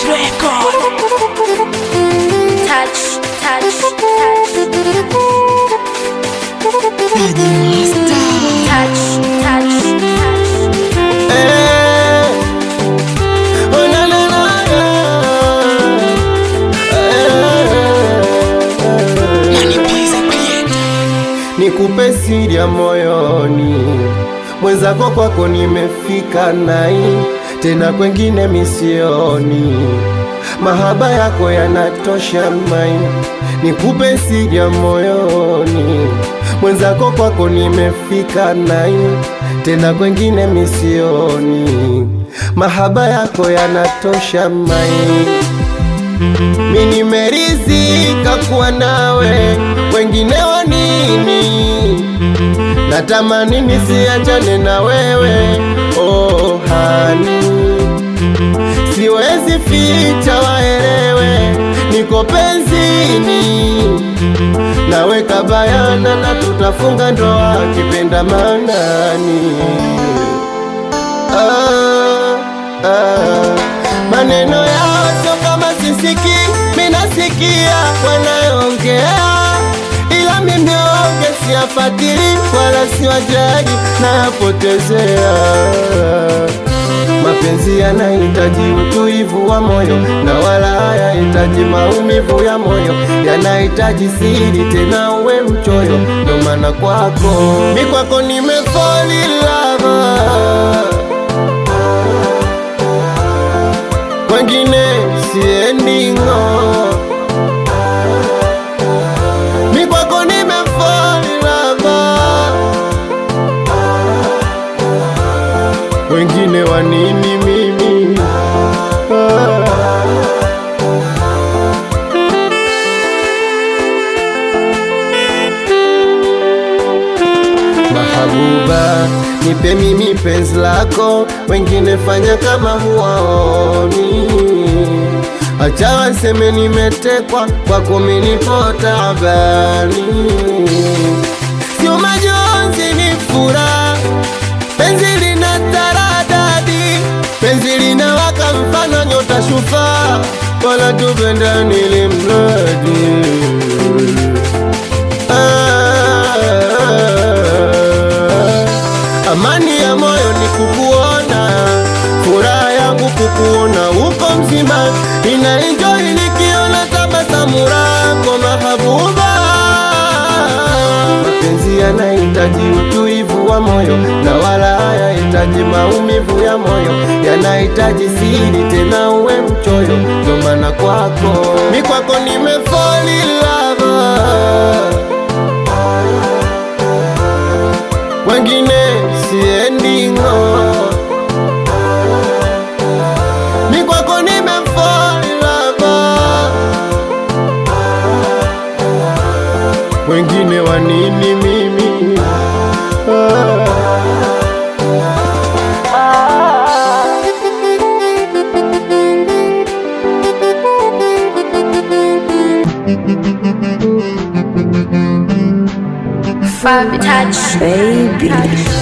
Touch record. Touch. Daddy Master. Touch. Oh na na na Manipiza creator. nikupe siri ya moyoni, mwenzako kwako nimefika nai, tena kwengine misioni, mahaba yako yanatosha mai. Nikupe siri ya moyoni, mwenzako kwako nimefika nai, tena kwengine misioni, mahaba yako yanatosha mai. Mimi nimeridhika kuwa nawe, wengine wa nini? Natamani nisiachane na wewe, oh hani, siwezi ficha waelewe, niko penzini naweka bayana, na tutafunga ndoa kipenda manani. Maneno yao sio kama sisiki, minasikia wanaongea, ila mimi onge siyafatili wala siwajali, nayapotezea. Mapenzi yanahitaji utulivu wa moyo, na wala hayahitaji maumivu ya moyo, yanahitaji siri tena uwe mchoyo, ndo maana kwako mi kwako nimefall in love, wengine siendi ng'o. Mi kwako nimefall in love, wengine wa nini mimi? Mahabuba, nipe mimi penzi lako, wengine fanya kama huwaoni. Acha waseme nimetekwa, kwako mimi nipo taabani. Sio majonzi ni furaha, penzi lina taradadi, penzi lina waka mfano nyota shufaa, wala tupendani limradi. Amani ya moyo ni kukuona, furaha yangu kukuona uko mzima, ninaenjoy nikiona tabasamu lako mahabuba. Mapenzi yanahitaji utulivu wa moyo, na wala hayahitaji maumivu ya moyo, yanahitaji siri tena uwe mchoyo, ndo maana kwako mi kwako nimefall in love, wengine siendi ng'o. Mi kwako nimefall in love, wengine wa nini mimi? Touch. Baby.